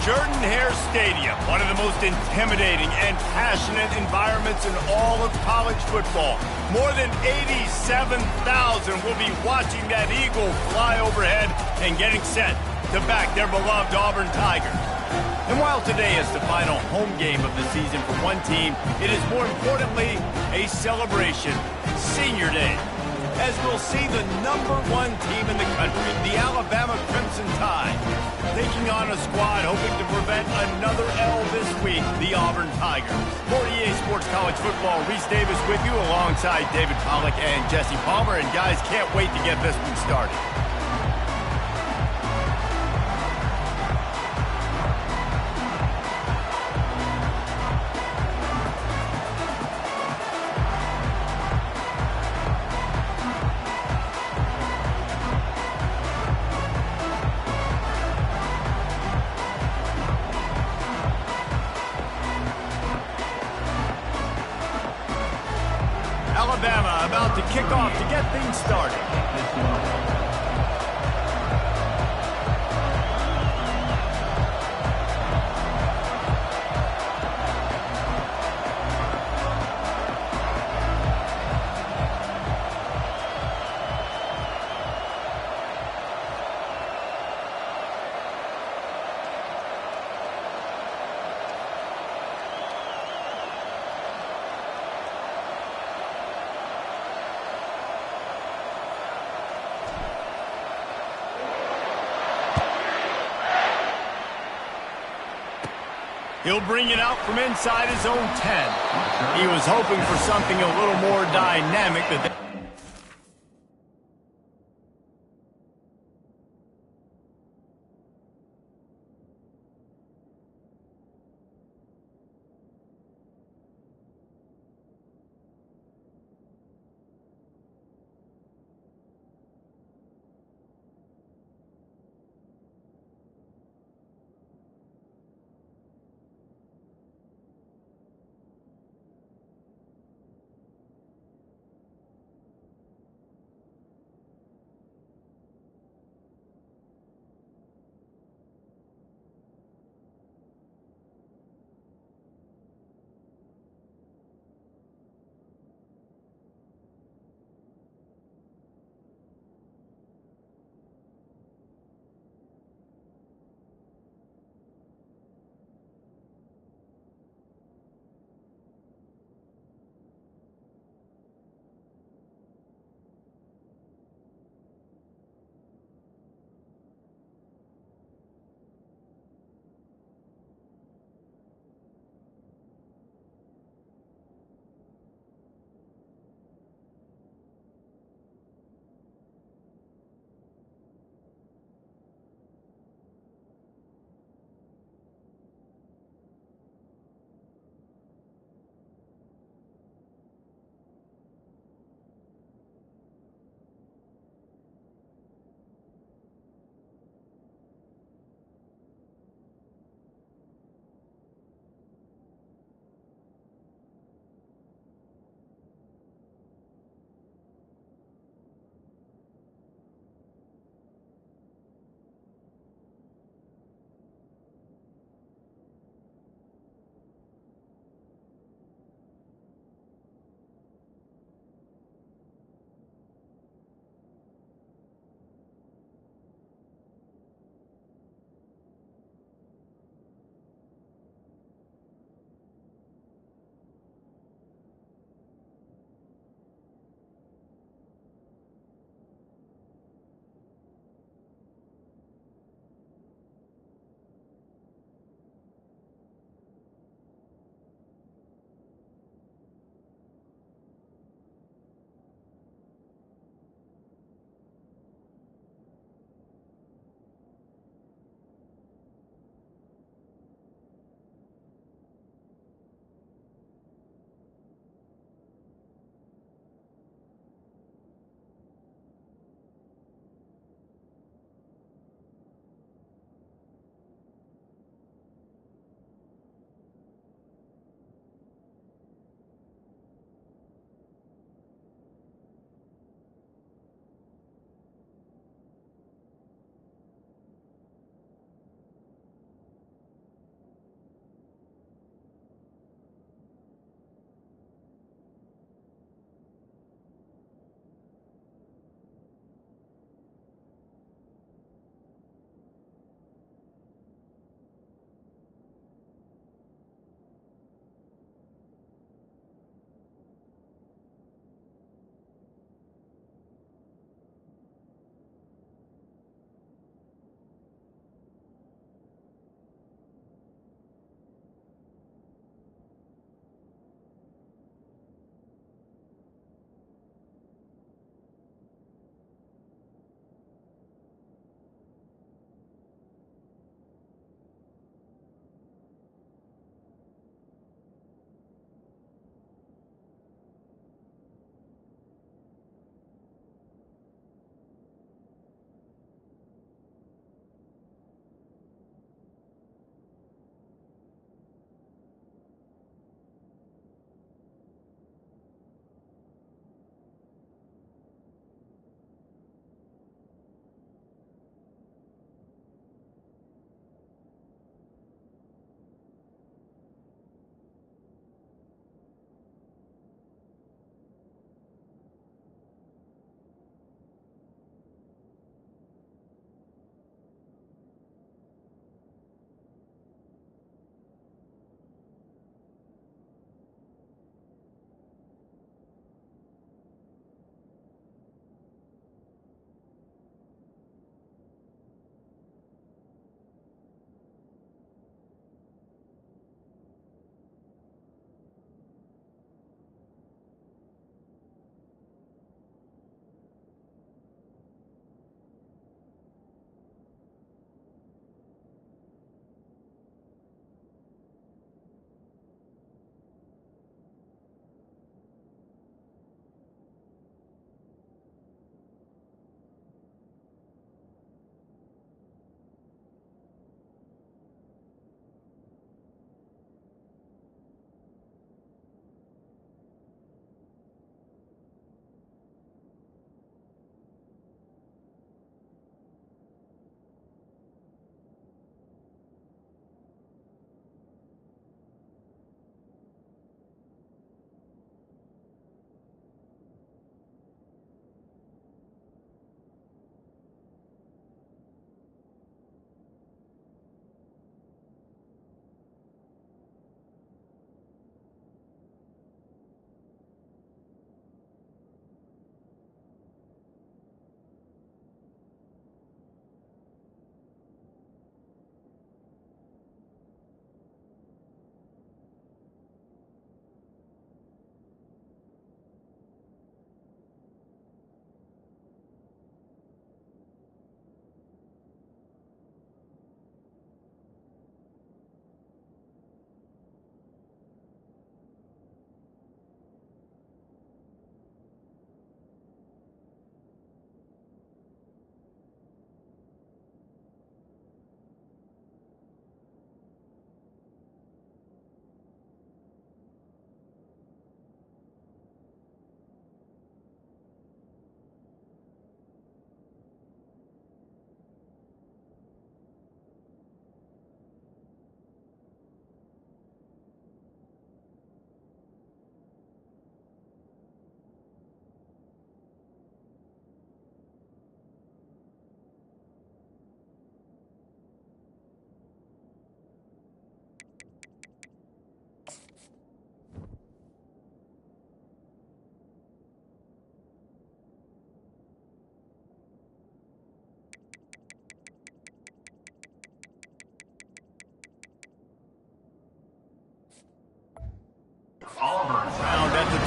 Jordan-Hare Stadium, one of the most intimidating and passionate environments in all of college football. More than 87,000 will be watching that eagle fly overhead and getting set to back their beloved Auburn Tigers. And while today is the final home game of the season for one team, it is more importantly a celebration, Senior Day, as we'll see the #1 team in the country, the Alabama Crimson Tide, taking on a squad hoping to prevent another L this week, the Auburn Tigers. For EA Sports College Football, Reese Davis with you alongside David Pollack and Jesse Palmer. And guys, can't wait to get this one started. Alabama about to kick off to get things started. He'll bring it out from inside his own 10. He was hoping for something a little more dynamic.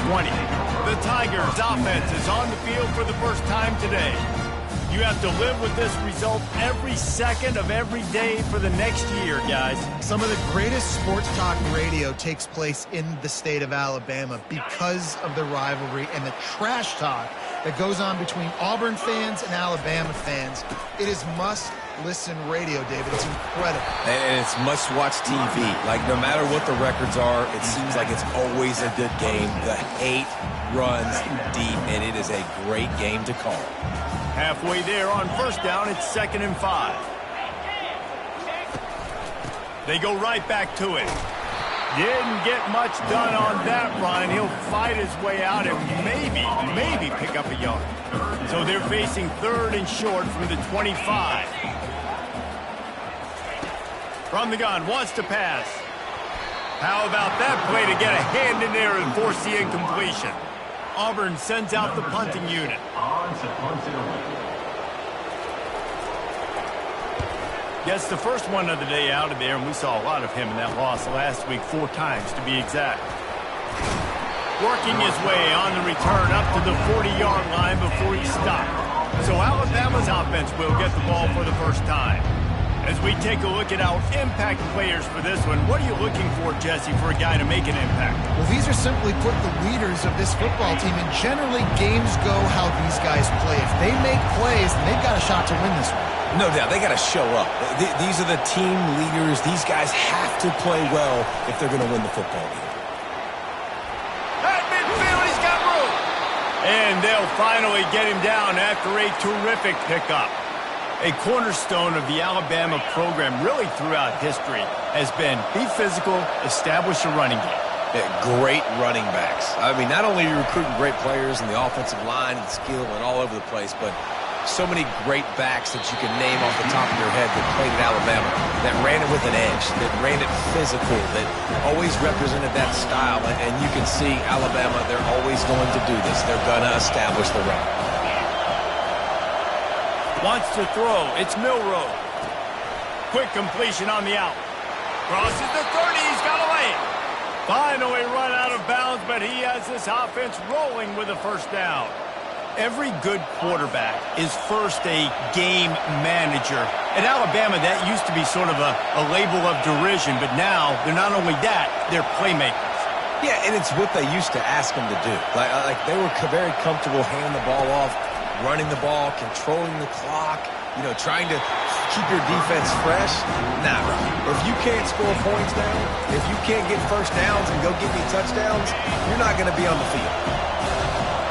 20. The Tigers' offense is on the field for the first time today. You have to live with this result every second of every day for the next year, guys. Some of the greatest sports talk radio takes place in the state of Alabama because of the rivalry and the trash talk that goes on between Auburn fans and Alabama fans. It is must-listen radio, David. It's incredible. And it's must-watch TV. Like, no matter what the records are, it seems like it's always a good game. The hate runs deep, and it is a great game to call. Halfway there on first down, it's 2nd and 5. They go right back to it. Didn't get much done on that run. He'll fight his way out and maybe pick up a yard. So they're facing 3rd and short from the 25. From the gun, wants to pass. How about that play to get a hand in there and force the incompletion? Auburn sends out the punting unit. Gets the first one of the day out of there, and we saw a lot of him in that loss last week, 4 times to be exact. Working his way on the return up to the 40-yard line before he stopped. So Alabama's offense will get the ball for the first time. As we take a look at our impact players for this one, what are you looking for, Jesse, for a guy to make an impact? Well, these are simply put the leaders of this football team, and generally games go how these guys play. If they make plays, then they've got a shot to win this one. No doubt, they got to show up. These are the team leaders. These guys have to play well if they're going to win the football game. At midfield, he's got room. And they'll finally get him down after a terrific pickup. A cornerstone of the Alabama program really throughout history has been be physical, establish a running game. Yeah, great running backs. I mean, not only are you recruiting great players in the offensive line and skill and all over the place, but so many great backs that you can name off the top of your head that played at Alabama, that ran it with an edge, that ran it physical, that always represented that style. And you can see Alabama, they're always going to do this. They're going to establish the run. Wants to throw. It's Milroe. Quick completion on the out. Crosses the 30. He's got a lane. Finally run out of bounds, but he has this offense rolling with a first down. Every good quarterback is first a game manager. At Alabama, that used to be sort of a label of derision, but now they're not only that, they're playmakers. Yeah, and it's what they used to ask them to do. Like they were very comfortable handing the ball off, running the ball, controlling the clock, trying to keep your defense fresh. Nah, bro. If you can't score points down, if you can't get first downs and go get me touchdowns, you're not going to be on the field.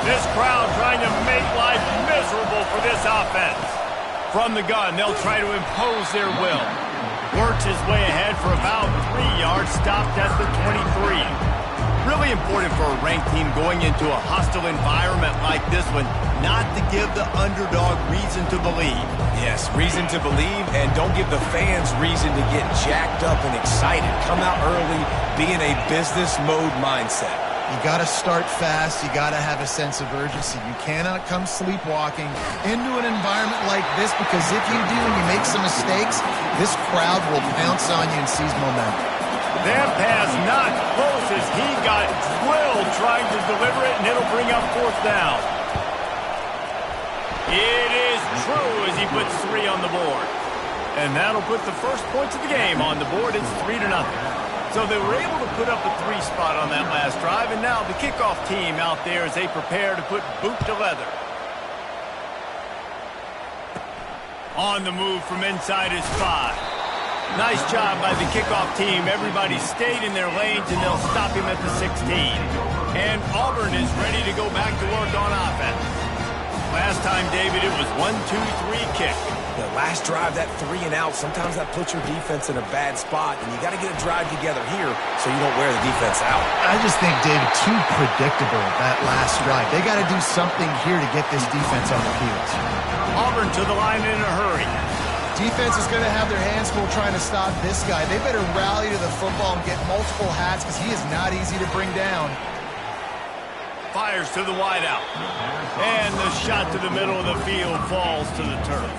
This crowd trying to make life miserable for this offense. From the gun, they'll try to impose their will. Works his way ahead for about 3 yards, stopped at the 23. Really important for a ranked team going into a hostile environment like this one, not to give the underdog reason to believe. Yes, reason to believe, and don't give the fans reason to get jacked up and excited. Come out early, be in a business mode mindset. You got to start fast. You got to have a sense of urgency. You cannot come sleepwalking into an environment like this, because if you do and you make some mistakes, this crowd will pounce on you and seize momentum. That pass not close as he got drilled trying to deliver it, and it'll bring up 4th down. It is true as he puts 3 on the board. And that'll put the first points of the game on the board. It's 3-0. So they were able to put up a 3 spot on that last drive, and now the kickoff team out there as they prepare to put boot to leather. On the move from inside his 5. Nice job by the kickoff team. Everybody stayed in their lanes, and they'll stop him at the 16. And Auburn is ready to go back to work on offense. Last time, David, it was 1-2-3 kick. The last drive, that 3 and out, sometimes that puts your defense in a bad spot, and you got to get a drive together here so you don't wear the defense out. I just think, David, too predictable, that last drive. They got to do something here to get this defense on the field. Auburn to the line in a hurry. Defense is going to have their hands full trying to stop this guy. They better rally to the football and get multiple hats, because he is not easy to bring down. Fires to the wideout. And the shot to the middle of the field falls to the turf.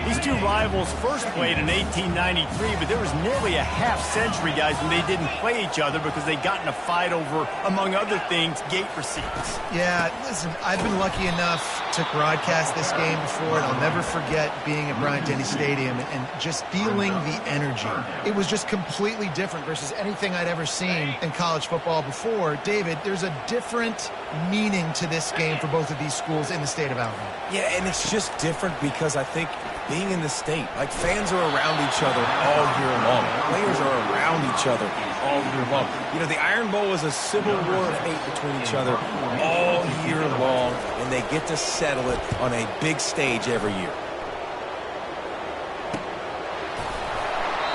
These two rivals first played in 1893, but there was nearly a half-century, guys, when they didn't play each other because they got in a fight over, among other things, gate receipts. Yeah, listen, I've been lucky enough to broadcast this game before, and I'll never forget being at Bryant-Denny Stadium and just feeling the energy. It was just completely different versus anything I'd ever seen in college football before. David, there's a different meaning to this game for both of these schools in the state of Alabama. Yeah, and it's just different because I think being in the state, like fans are around each other all year long. Players are around each other all year long. You know, the Iron Bowl is a civil war of hate between each other all year long, and they get to settle it on a big stage every year.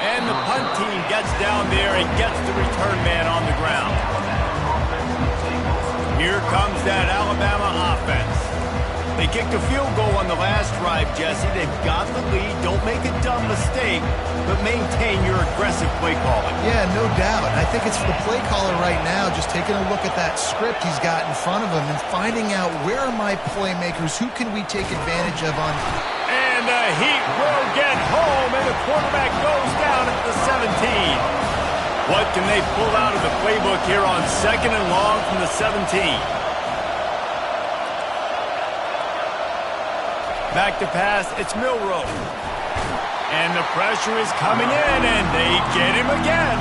And the punt team gets down there and gets the return man on the ground. Here comes that Alabama offense. They kicked a field goal on the last drive, Jesse. They've got the lead. Don't make a dumb mistake, but maintain your aggressive play calling. Yeah, no doubt. I think it's the play caller right now just taking a look at that script he's got in front of him and finding out where are my playmakers, who can we take advantage of on... And the Heat will get home, and the quarterback goes down at the 17. What can they pull out of the playbook here on 2nd and long from the 17? Back to pass, it's Milroe. And the pressure is coming in, and they get him again.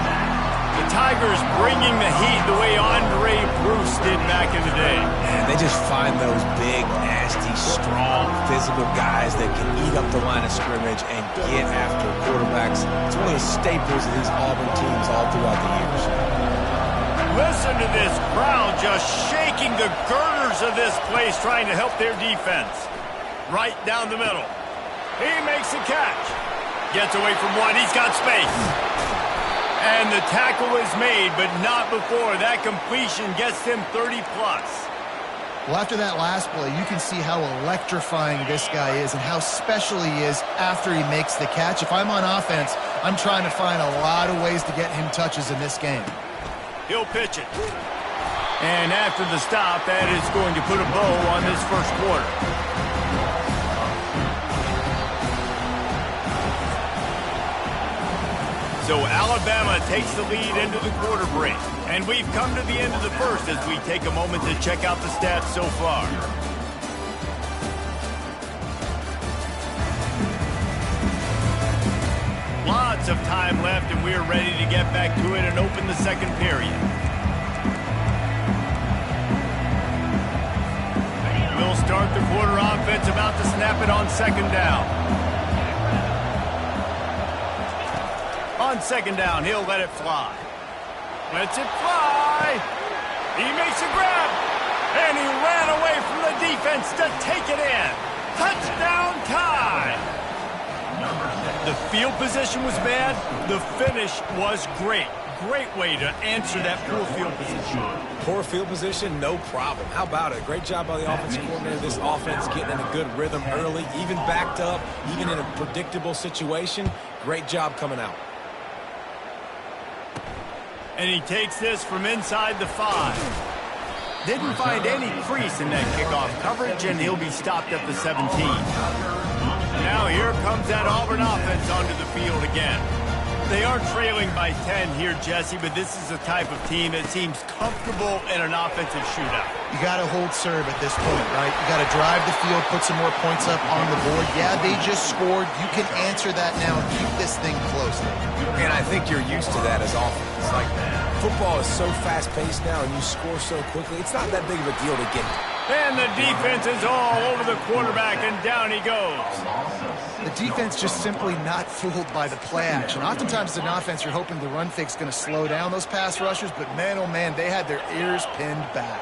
The Tigers bringing the heat the way Andre Bruce did back in the day. And they just find those big, nasty, strong, physical guys that can eat up the line of scrimmage and get after quarterbacks. It's one of the staples of these Auburn teams all throughout the years. Listen to this crowd just shaking the girders of this place trying to help their defense. Right down the middle. He makes a catch. Gets away from one. He's got space. And the tackle is made, but not before. That completion gets them 30-plus. Well, after that last play, you can see how electrifying this guy is and how special he is after he makes the catch. If I'm on offense, I'm trying to find a lot of ways to get him touches in this game. He'll pitch it. And after the stop, that is going to put a bow on this first quarter. So Alabama takes the lead into the quarter break. And we've come to the end of the first as we take a moment to check out the stats so far. Lots of time left, and we're ready to get back to it and open the second period. We'll start the quarter offense about to snap it on 2nd down. On 2nd down, he'll let it fly. Lets it fly. He makes a grab. And he ran away from the defense to take it in. Touchdown tie. The field position was bad. The finish was great. Great way to answer that poor field position. Poor field position, no problem. How about it? Great job by the offensive coordinator. This offense getting in a good rhythm early, even backed up, even in a predictable situation. Great job coming out. And he takes this from inside the 5. Didn't find any crease in that kickoff coverage, and he'll be stopped at the 17. Now here comes that Auburn offense onto the field again. They are trailing by 10 here, Jesse, but this is the type of team that seems comfortable in an offensive shootout. You got to hold serve at this point, right? You got to drive the field, put some more points up on the board. Yeah, they just scored. You can answer that now and keep this thing close. And I think you're used to that as offense. Like, football is so fast-paced now and you score so quickly, it's not that big of a deal to get it. And the defense is all over the quarterback, and down he goes. The defense just simply not fooled by the play action. Oftentimes as an offense, you're hoping the run fake's going to slow down those pass rushers, but man, oh man, they had their ears pinned back.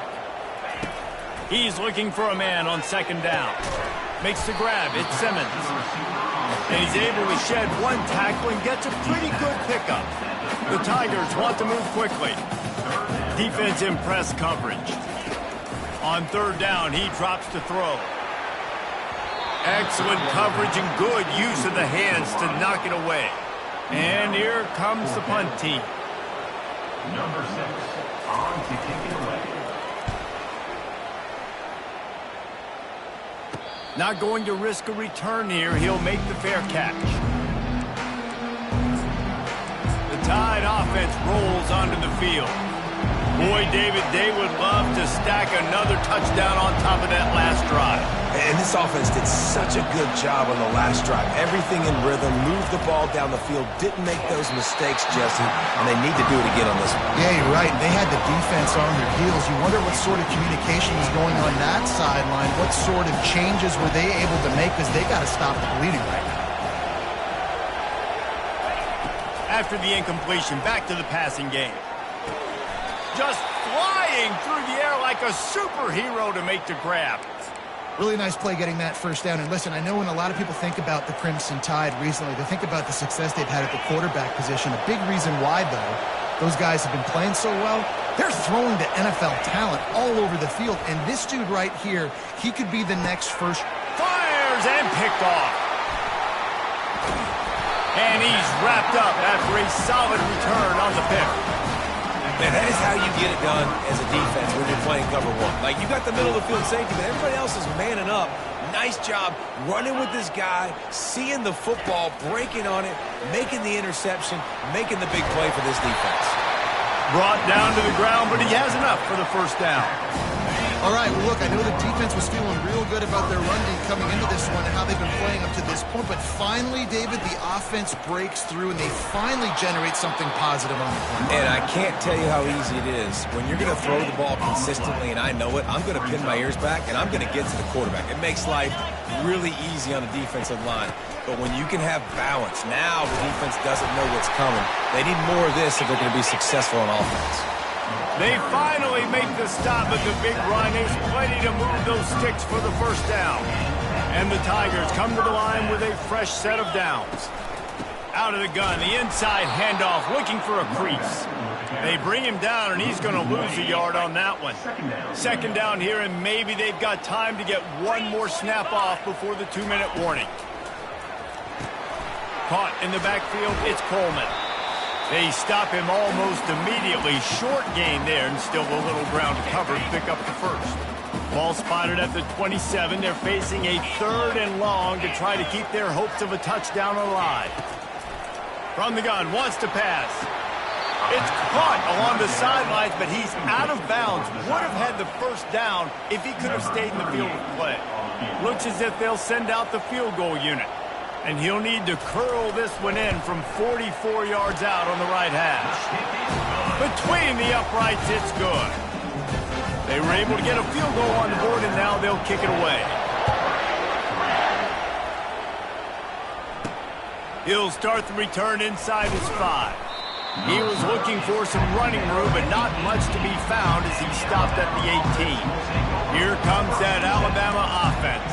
He's looking for a man on 2nd down. Makes the grab. It's Simmons. And he's able to shed one tackle and gets a pretty good pickup. The Tigers want to move quickly. Defense in press coverage. On 3rd down, he drops to throw. Excellent coverage and good use of the hands to knock it away. And here comes the punt team. Number 6, on to take it away. Not going to risk a return here. He'll make the fair catch. The Tide offense rolls onto the field. Boy, David, they would love to stack another touchdown on top of that last drive. And this offense did such a good job on the last drive. Everything in rhythm, moved the ball down the field, didn't make those mistakes, Jesse, and they need to do it again on this one. Yeah, you're right. They had the defense on their heels. You wonder what sort of communication was going on that sideline. What sort of changes were they able to make, because they got to stop the bleeding right now. After the incompletion, back to the passing game. Just flying through the air like a superhero to make the grab. Really nice play getting that first down. And listen, I know when a lot of people think about the Crimson Tide recently, they think about the success they've had at the quarterback position. A big reason why, though, those guys have been playing so well, they're throwing to NFL talent all over the field. And this dude right here, he could be the next first. Fires and picked off. And he's wrapped up after a solid return on the pick. Man, that is how you get it done as a defense when you're playing cover one. Like, you got the middle of the field safety, but everybody else is manning up. Nice job running with this guy, seeing the football, breaking on it, making the interception, making the big play for this defense. Brought down to the ground, but he has enough for the first down. All right, well, look, I know the defense was feeling real good about their run D coming into this one and how they've been playing up to this point, but finally, David, the offense breaks through and they finally generate something positive on the play. And I can't tell you how easy it is. When you're going to throw the ball consistently, and I know it, I'm going to pin my ears back, and I'm going to get to the quarterback. It makes life really easy on the defensive line. But when you can have balance, now the defense doesn't know what's coming. They need more of this if they're going to be successful on offense. They finally make the stop, but the big run is plenty to move those sticks for the first down. And the Tigers come to the line with a fresh set of downs. Out of the gun, the inside handoff, looking for a crease. They bring him down, and he's going to lose a yard on that one. Second down here, and maybe they've got time to get one more snap off before the 2-minute warning. Caught in the backfield, it's Coleman. They stop him almost immediately. Short gain there, and still a little ground to cover to pick up the first. Ball spotted at the 27. They're facing a 3rd and long to try to keep their hopes of a touchdown alive. From the gun, wants to pass. It's caught along the sidelines, but he's out of bounds. Would have had the first down if he could have stayed in the field of play. Looks as if they'll send out the field goal unit. And he'll need to curl this one in from 44 yards out on the right hash. Between the uprights, it's good. They were able to get a field goal on the board, and now they'll kick it away. He'll start the return inside his 5. He was looking for some running room, but not much to be found as he stopped at the 18. Here comes that Alabama offense.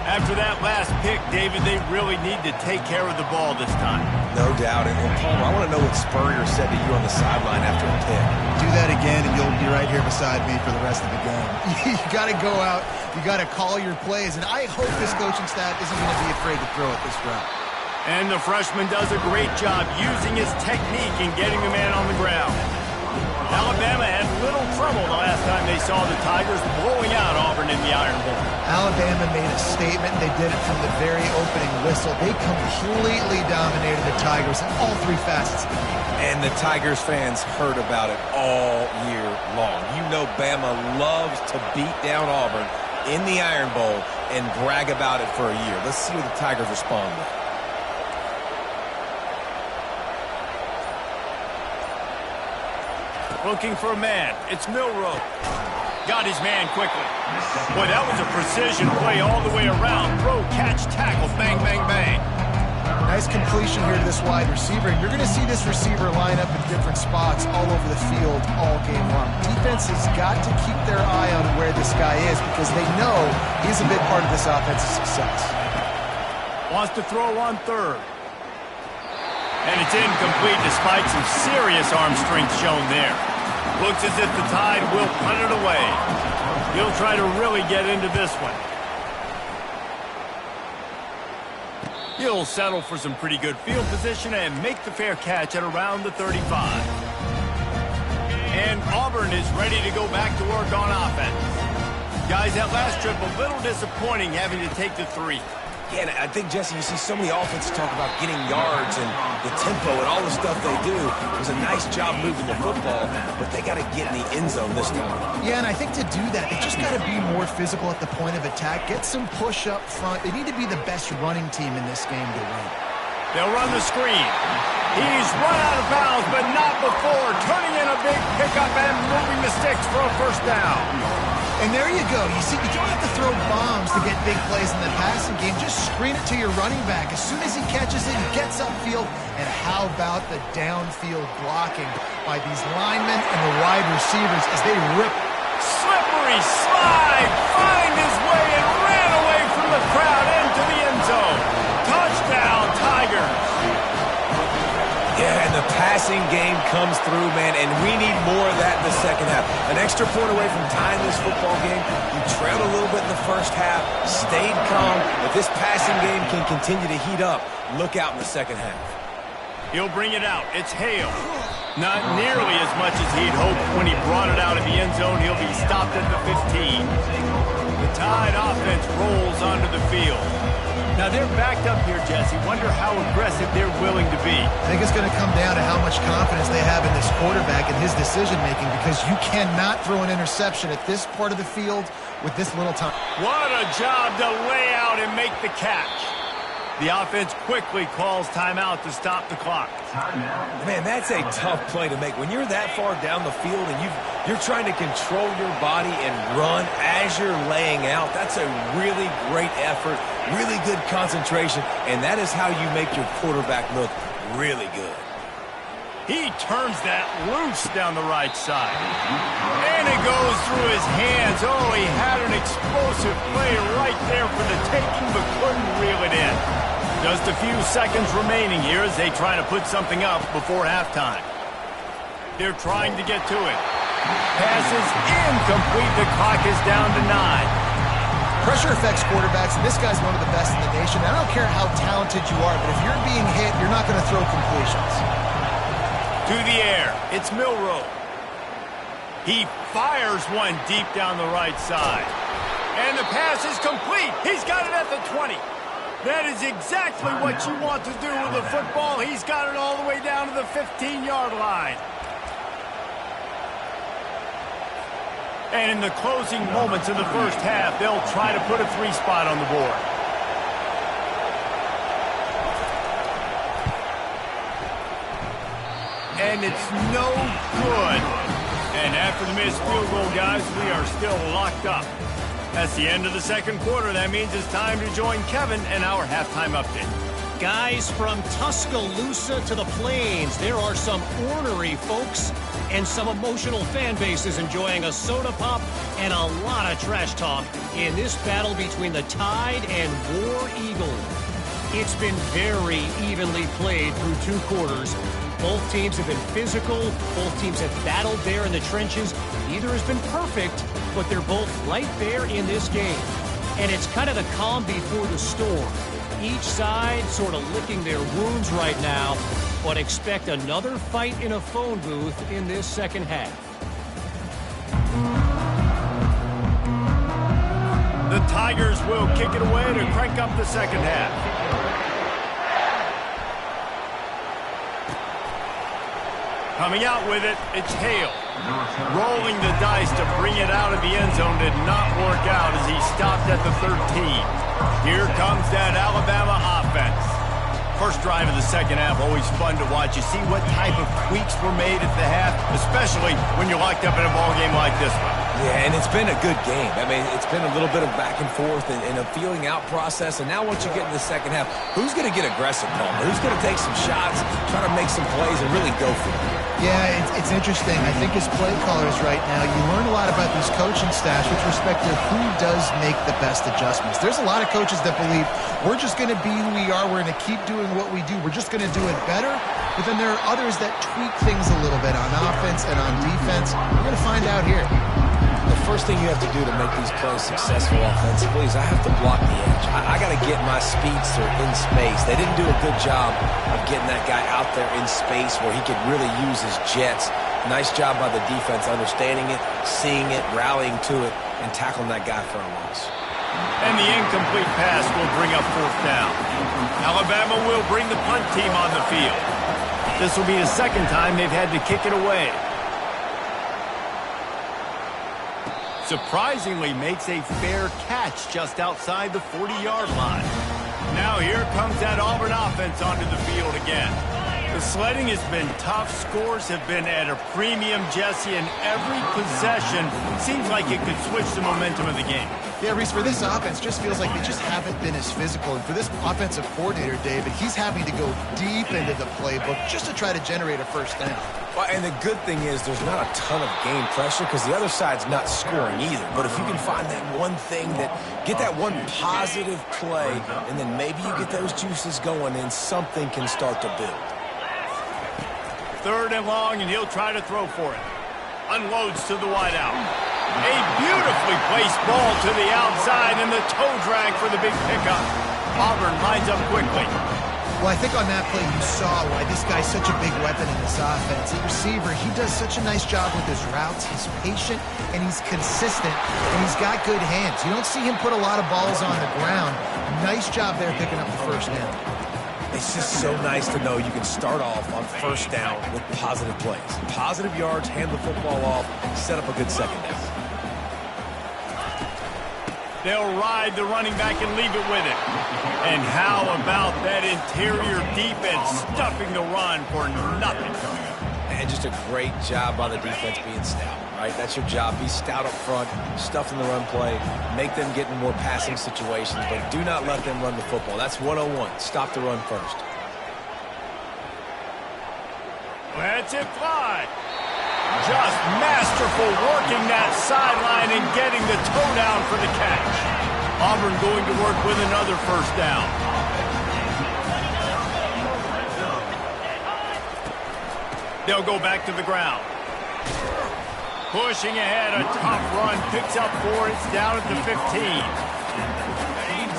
After that last pick, David, they really need to take care of the ball this time. No doubt. And Palmer, I want to know what Spurrier said to you on the sideline after a pick. Do that again, and you'll be right here beside me for the rest of the game. You got to go out. You got to call your plays. And I hope this coaching staff isn't going to be afraid to throw it this route. And the freshman does a great job using his technique and getting the man on the ground. Alabama had little trouble the last time they saw the Tigers blowing out Auburn in the Iron Bowl. Alabama made a statement. They did it from the very opening whistle. They completely dominated the Tigers in all 3 facets of the game. And the Tigers fans heard about it all year long. You know Bama loves to beat down Auburn in the Iron Bowl and brag about it for a year. Let's see what the Tigers respond with. Looking for a man. It's Milroe. Got his man quickly. Boy, that was a precision play all the way around. Throw, catch, tackle, bang, bang, bang. Nice completion here to this wide receiver. And you're going to see this receiver line up in different spots all over the field all game long. Defense has got to keep their eye on where this guy is because they know he's a big part of this offensive success. Wants to throw on 3rd. And it's incomplete despite some serious arm strength shown there. Looks as if the Tide will punt it away. He'll try to really get into this one. He'll settle for some pretty good field position and make the fair catch at around the 35. And Auburn is ready to go back to work on offense. Guys, that last trip a little disappointing. disappointing having to take the 3. Yeah, and I think, Jesse, you see so many offenses talk about getting yards and the tempo and all the stuff they do. It was a nice job moving the football, but they got to get in the end zone this time. Yeah, and I think to do that, they just got to be more physical at the point of attack, get some push up front. They need to be the best running team in this game to win. They'll run the screen. He's run out of bounds, but not before turning in a big pickup and moving the sticks for a first down. And there you go. You see, you don't have to throw bombs to get big plays in the passing game. Just screen it to your running back. As soon as he catches it, he gets upfield. And how about the downfield blocking by these linemen and the wide receivers as they rip. Slippery slide, find his way and ran away from the crowd into the end zone. Touchdown, Tigers. Yeah, and the passing game comes through, man, and we need more of that in the second half. An extra point away from tying this football game. You trailed a little bit in the first half, stayed calm. If this passing game can continue to heat up, look out in the second half. He'll bring it out. It's Hale. Not nearly as much as he'd hoped when he brought it out of the end zone. He'll be stopped at the 15. The Tide offense rolls onto the field. Now they're backed up here, Jesse. Wonder how aggressive they're willing to be. I think it's going to come down to how much confidence they have in this quarterback and his decision-making, because you cannot throw an interception at this part of the field with this little time. What a job to lay out and make the catch. The offense quickly calls timeout to stop the clock. Man, that's a tough play to make. When you're that far down the field and you're trying to control your body and run as you're laying out, that's a really great effort, really good concentration, and that is how you make your quarterback look really good. He turns that loose down the right side. And it goes through his hands. Oh, he had an explosive play right there for the taking, but couldn't reel it in. Just a few seconds remaining here as they try to put something up before halftime. They're trying to get to it. Pass is incomplete. The clock is down to 9. Pressure affects quarterbacks, and this guy's one of the best in the nation. I don't care how talented you are, but if you're being hit, you're not going to throw completions. To the air, it's Milroe. He fires one deep down the right side. And the pass is complete. He's got it at the 20. That is exactly what you want to do with a football. He's got it all the way down to the 15-yard line. And in the closing moments of the first half, they'll try to put a 3-spot on the board. And it's no good. And after the missed field goal, guys, we are still locked up. That's the end of the second quarter. That means it's time to join Kevin and our halftime update. Guys, from Tuscaloosa to the Plains, there are some ornery folks and some emotional fan bases enjoying a soda pop and a lot of trash talk in this battle between the Tide and War Eagle. It's been very evenly played through 2 quarters. Both teams have been physical. Both teams have battled there in the trenches. Neither has been perfect, but they're both right there in this game. And it's kind of the calm before the storm. Each side sort of licking their wounds right now, but expect another fight in a phone booth in this second half. The Tigers will kick it away to crank up the second half. Coming out with it, it's Hale. Rolling the dice to bring it out of the end zone did not work out as he stopped at the 13. Here comes that Alabama offense. First drive of the second half, always fun to watch. You see what type of tweaks were made at the half, especially when you're locked up in a ball game like this one. Yeah, and it's been a good game. I mean, it's been a little bit of back and forth and a feeling out process. And now once you get in the second half, who's going to get aggressive, Palmer? Who's going to take some shots, try to make some plays, and really go for it? Yeah, it's interesting. I think as play callers right now, you learn a lot about these coaching staffs with respect to who does make the best adjustments. There's a lot of coaches that believe we're just going to be who we are. We're going to keep doing what we do. We're just going to do it better. But then there are others that tweak things a little bit on offense and on defense. We're going to find out here. The first thing you have to do to make these plays successful offensively is I have to block the edge. I got to get my speedster in space. They didn't do a good job of getting that guy out there in space where he could really use his jets. Nice job by the defense understanding it, seeing it, rallying to it, and tackling that guy for a loss. And the incomplete pass will bring up 4th down. Alabama will bring the punt team on the field. This will be the second time they've had to kick it away. Surprisingly makes a fair catch just outside the 40-yard line. Now here comes that Auburn offense onto the field again. The sledding has been tough. Scores have been at a premium, Jesse, and every possession seems like it could switch the momentum of the game. Yeah, Reese, for this offense, just feels like they just haven't been as physical. And for this offensive coordinator, David, he's having to go deep into the playbook just to try to generate a first down. Well, and the good thing is there's not a ton of game pressure because the other side's not scoring either. But if you can find that one thing get that one positive play, and then maybe you get those juices going, and something can start to build. 3rd and long, and he'll try to throw for it. Unloads to the wideout. A beautifully placed ball to the outside, and the toe drag for the big pickup. Auburn lines up quickly. Well, I think on that play you saw why this guy's such a big weapon in this offense. The receiver, he does such a nice job with his routes. He's patient, and he's consistent, and he's got good hands. You don't see him put a lot of balls on the ground. Nice job there picking up the first down. It's just so nice to know you can start off on 1st down with positive plays. Positive yards, hand the football off, set up a good second down. They'll ride the running back and leave it with it. And how about that interior defense stuffing the run for nothing? And just a great job by the defense being stout, right? That's your job. Be stout up front, stuff in the run play, make them get in more passing situations, but do not let them run the football. That's 101. Stop the run first. Let's it fly. Just masterful working that sideline and getting the toe down for the catch. Auburn going to work with another first down. They'll go back to the ground. Pushing ahead, a tough run, picks up 4, it's down at the 15.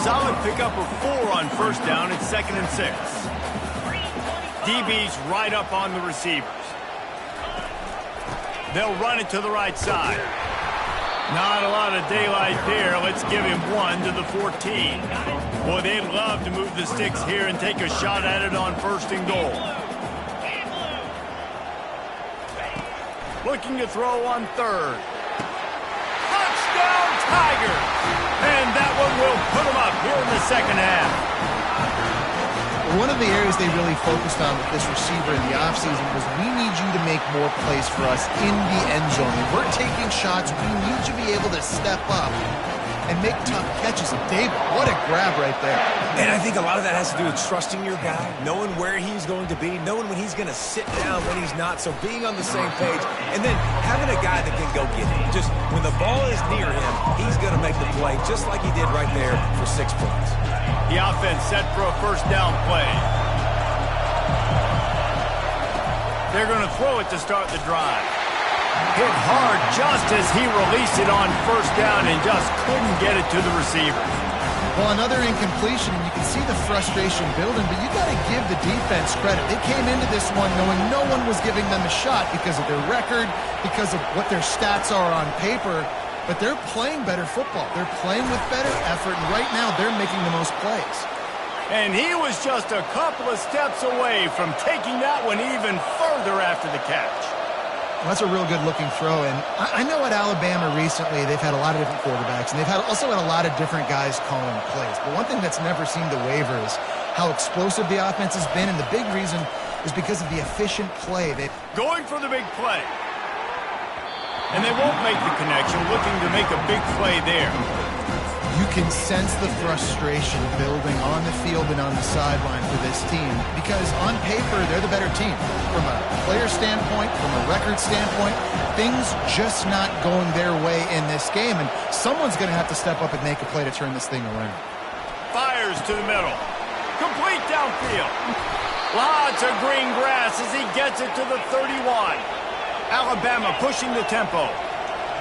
Solid pickup of 4 on 1st down, it's 2nd and 6. DB's right up on the receivers. They'll run it to the right side. Not a lot of daylight there. Let's give him 1 to the 14. Boy, they'd love to move the sticks here and take a shot at it on 1st and goal. Looking to throw on 3rd. Touchdown, Tigers! And that one will put them up here in the second half. One of the areas they really focused on with this receiver in the offseason was we need you to make more plays for us in the end zone. If we're taking shots, we need you to be able to step up and make tough catches. And David, what a grab right there. And I think a lot of that has to do with trusting your guy, knowing where he's going to be, knowing when he's going to sit down, when he's not. So being on the same page, and then having a guy that can go get it. Just when the ball is near him, he's going to make the play just like he did right there for 6 points. The offense set for a first down play. They're going to throw it to start the drive. Hit hard just as he released it on 1st down and just couldn't get it to the receiver. Well, another incompletion, and you can see the frustration building, but you got to give the defense credit. They came into this one knowing no one was giving them a shot because of their record, because of what their stats are on paper. But they're playing better football. They're playing with better effort, and right now they're making the most plays. And he was just a couple of steps away from taking that one even further after the catch. Well, that's a real good-looking throw, and I know at Alabama recently they've had a lot of different quarterbacks, and they've also had a lot of different guys calling plays. But one thing that's never seemed to waver is how explosive the offense has been, and the big reason is because of the efficient play. Going for the big play. And they won't make the connection, looking to make a big play there. You can sense the frustration building on the field and on the sideline for this team because on paper, they're the better team. From a player standpoint, from a record standpoint, things just not going their way in this game, and someone's going to have to step up and make a play to turn this thing around. Fires to the middle. Complete downfield. Lots of green grass as he gets it to the 31. Alabama pushing the tempo.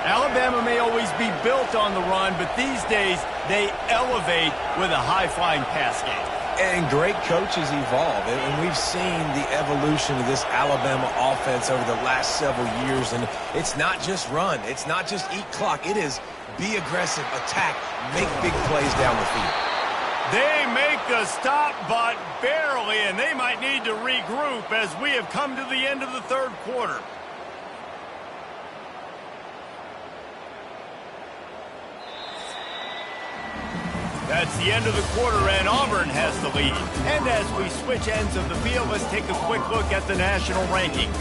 Alabama may always be built on the run, but these days they elevate with a high-flying pass game. And great coaches evolve, and we've seen the evolution of this Alabama offense over the last several years, and it's not just run. It's not just eat clock. It is be aggressive, attack, make big plays down the field. They make the stop, but barely, and they might need to regroup as we have come to the end of the third quarter. That's the end of the quarter, and Auburn has the lead. And as we switch ends of the field, let's take a quick look at the national rankings.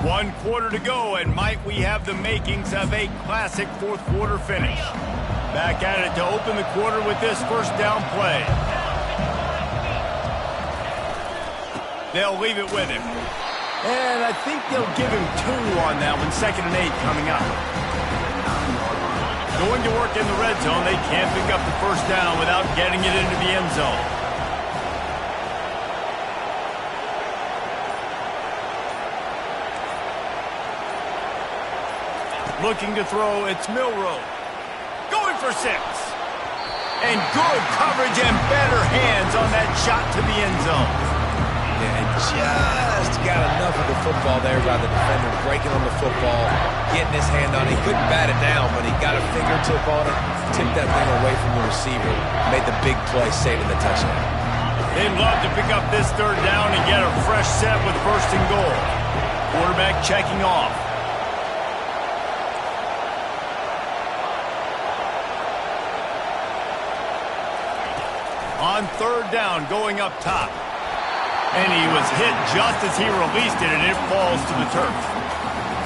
One quarter to go, and might we have the makings of a classic fourth quarter finish. Back at it to open the quarter with this first down play. They'll leave it with him. And I think they'll give him 2 on that one. 2nd and 8 coming up. Going to work in the red zone. They can't pick up the first down without getting it into the end zone. Looking to throw, it's Milroe. Going for 6. And good coverage and better hands on that shot to the end zone. And just got enough of the football there by the defender, breaking on the football, getting his hand on it. He couldn't bat it down, but he got a fingertip on it, tipped that thing away from the receiver, made the big play, saving the touchdown. They'd love to pick up this third down and get a fresh set with 1st and goal. Quarterback checking off. On 3rd down, going up top. And he was hit just as he released it, and it falls to the turf.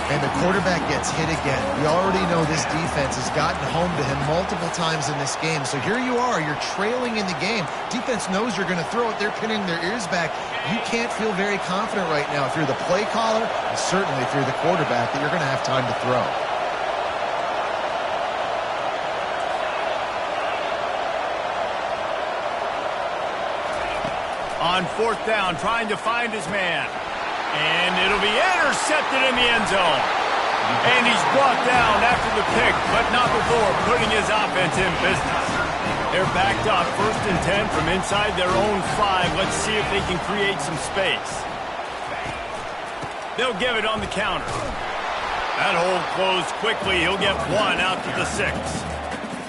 And the quarterback gets hit again. We already know this defense has gotten home to him multiple times in this game. So here you are, you're trailing in the game. Defense knows you're going to throw it. They're pinning their ears back. You can't feel very confident right now if you're the play caller, and certainly if you're the quarterback, that you're going to have time to throw. On 4th down, trying to find his man. And it'll be intercepted in the end zone. And he's brought down after the pick, but not before putting his offense in business. They're backed up, 1st and 10 from inside their own 5. Let's see if they can create some space. They'll give it on the counter. That hole closed quickly. He'll get 1 out to the 6.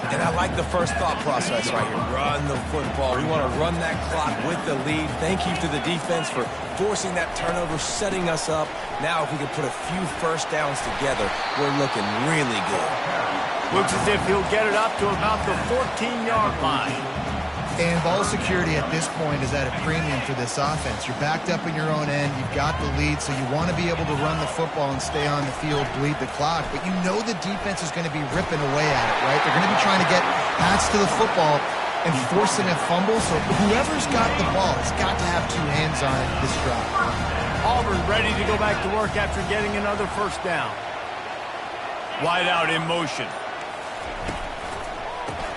And I like the first thought process right here. Run the football. We want to run that clock with the lead. Thank you to the defense for forcing that turnover, setting us up. Now if we can put a few first downs together, we're looking really good. Looks as if he'll get it up to about the 14-yard line. And ball security at this point is at a premium for this offense. You're backed up in your own end. You've got the lead, so you want to be able to run the football and stay on the field, bleed the clock. But you know the defense is going to be ripping away at it, right? They're going to be trying to get Pats to the football and forcing a fumble. So whoever's got the ball has got to have 2 hands on it this drive. Auburn ready to go back to work after getting another first down. Wide out in motion.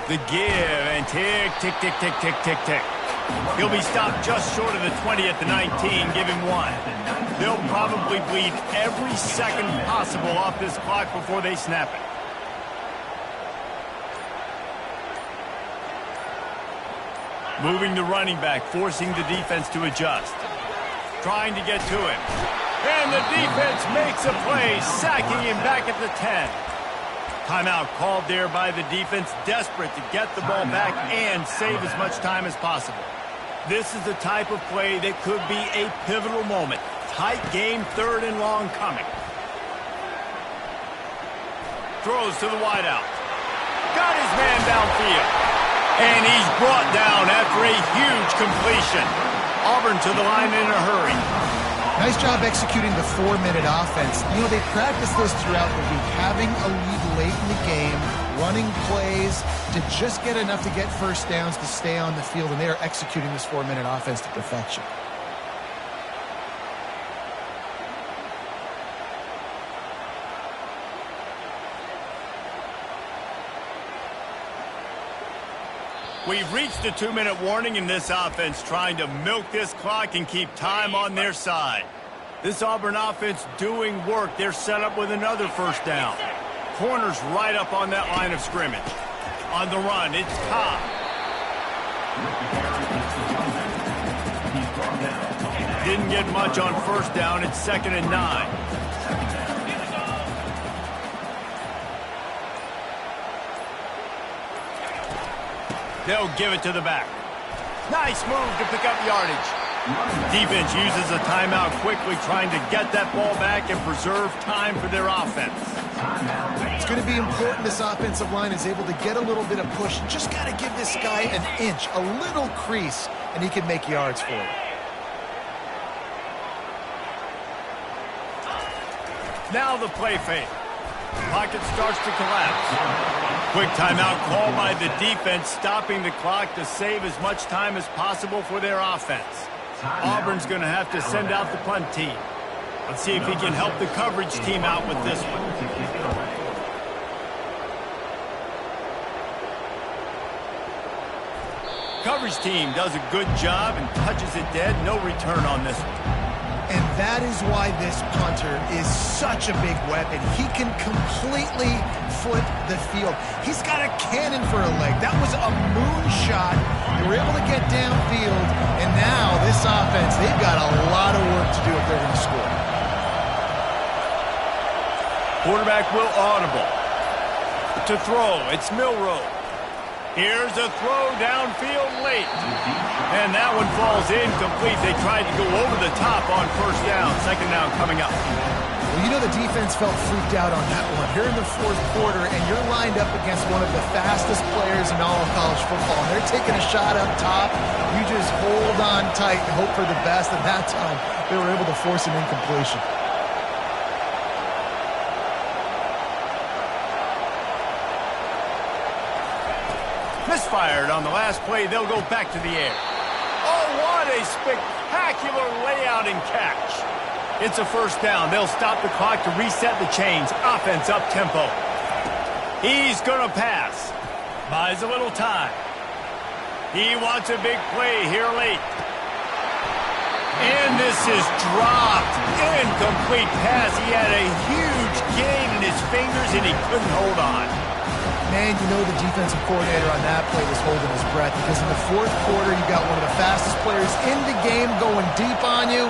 The give, and tick, tick, tick, tick, tick, tick, tick. He'll be stopped just short of the 20 at the 19, give him 1. They'll probably bleed every second possible off this clock before they snap it. Moving the running back, forcing the defense to adjust. Trying to get to him. And the defense makes a play, sacking him back at the 10. Timeout called there by the defense, desperate to get the ball back and save as much time as possible. This is the type of play that could be a pivotal moment. Tight game, 3rd and long coming. Throws to the wideout. Got his man downfield. And he's brought down after a huge completion. Auburn to the line in a hurry. Nice job executing the 4-minute offense. You know, they practice this throughout the week, having a lead late in the game, running plays to just get enough to get first downs to stay on the field, and they are executing this 4-minute offense to perfection. We've reached the 2-minute warning in this offense, trying to milk this clock and keep time on their side. This Auburn offense doing work. They're set up with another first down. corner's right up on that line of scrimmage. On the run, it's Ncaa. Didn't get much on first down. It's 2nd and 9. They'll give it to the back. Nice move to pick up yardage. Defense uses a timeout quickly, trying to get that ball back and preserve time for their offense. It's going to be important this offensive line is able to get a little bit of push. Just got to give this guy an inch, a little crease, and he can make yards for it. Now the play fake. Pocket starts to collapse. Quick timeout call by the defense, stopping the clock to save as much time as possible for their offense. Auburn's going to have to send out the punt team. Let's see if he can help the coverage team out with this one. Coverage team does a good job and touches it dead. No return on this one. And that is why this punter is such a big weapon. He can completely flip the field. He's got a cannon for a leg. That was a moonshot. They were able to get downfield, and now this offense, they've got a lot of work to do if they're going to score. Quarterback will audible. To throw, it's Milroe. Here's a throw downfield late. And that one falls incomplete. They tried to go over the top on first down. 2nd down coming up. Well, you know the defense felt freaked out on that one. Here in the 4th quarter, and you're lined up against one of the fastest players in all of college football. And they're taking a shot up top. You just hold on tight and hope for the best. And that time, they were able to force an incompletion. Misfired on the last play. They'll go back to the air. Oh, what a spectacular layout and catch. It's a first down. They'll stop the clock to reset the chains. Offense up tempo. He's going to pass. Buys a little time. He wants a big play here late. And this is dropped. Incomplete pass. He had a huge gain in his fingers and he couldn't hold on. Man, you know the defensive coordinator on that play was holding his breath because in the 4th quarter, you got one of the fastest players in the game going deep on you,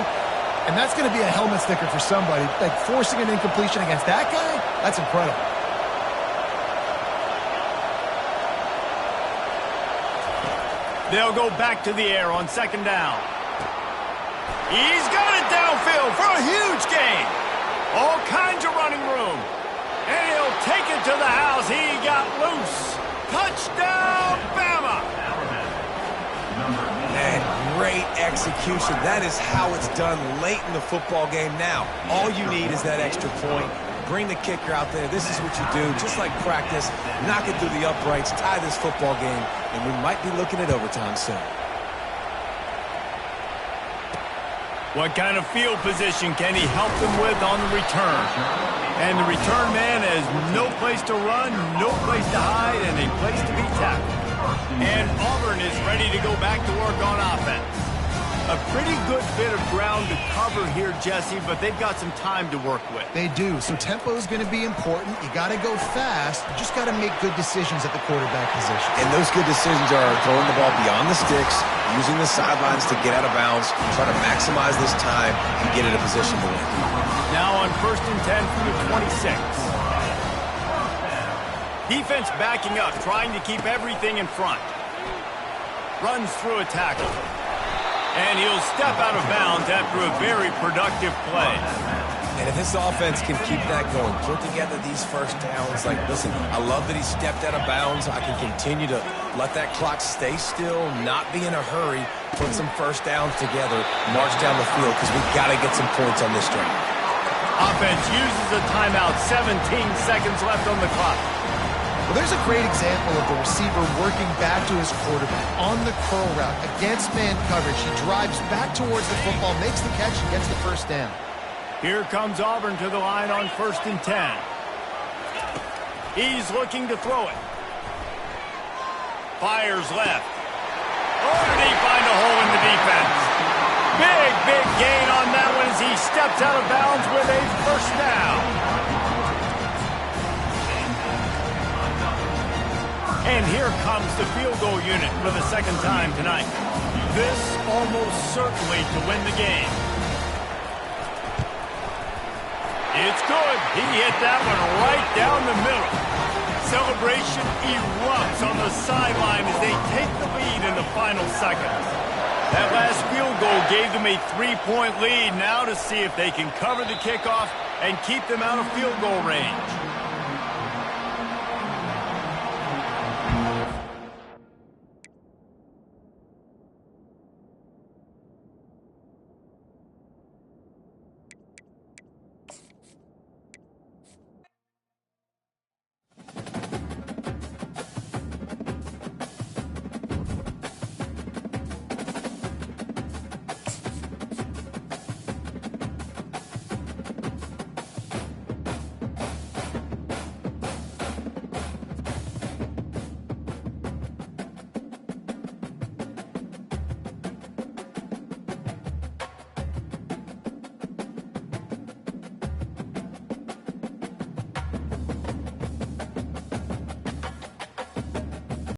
and that's going to be a helmet sticker for somebody. Like, forcing an incompletion against that guy, that's incredible. They'll go back to the air on 2nd down. He's got it downfield for a huge gain. All kinds of running room. And he'll take it to the house. He got loose. Touchdown, Bama! Man, great execution. That is how it's done late in the football game now. All you need is that extra point. Bring the kicker out there. This is what you do. Just like practice, knock it through the uprights, tie this football game, and we might be looking at overtime soon. What kind of field position can he help them with on the return? And the return man has no place to run, no place to hide, and a place to be tackled. And Auburn is ready to go back to work on offense. A pretty good bit of ground to cover here, Jesse, but they've got some time to work with. They do, so tempo is going to be important. You got to go fast. You just got to make good decisions at the quarterback position. And those good decisions are throwing the ball beyond the sticks, using the sidelines to get out of bounds, try to maximize this time and get in a position to win. Now on 1st and 10 from the 26. Defense backing up, trying to keep everything in front. Runs through a tackle. And he'll step out of bounds after a very productive play. And if this offense can keep that going, put together these first downs, like, listen, I love that he stepped out of bounds. I can continue to let that clock stay still, not be in a hurry, put some first downs together, march down the field, because we've got to get some points on this drive. Offense uses a timeout, 17 seconds left on the clock. Well, there's a great example of the receiver working back to his quarterback on the curl route against man coverage. He drives back towards the football, makes the catch, and gets the first down. Here comes Auburn to the line on 1st and 10. He's looking to throw it. Fires left. Oh, did he find a hole in the defense? Big gain on that one as he steps out of bounds with a first down. And here comes the field goal unit for the second time tonight. This almost certainly to win the game. It's good. He hit that one right down the middle. Celebration erupts on the sideline as they take the lead in the final seconds. That last field goal gave them a 3-point lead. Now to see if they can cover the kickoff and keep them out of field goal range.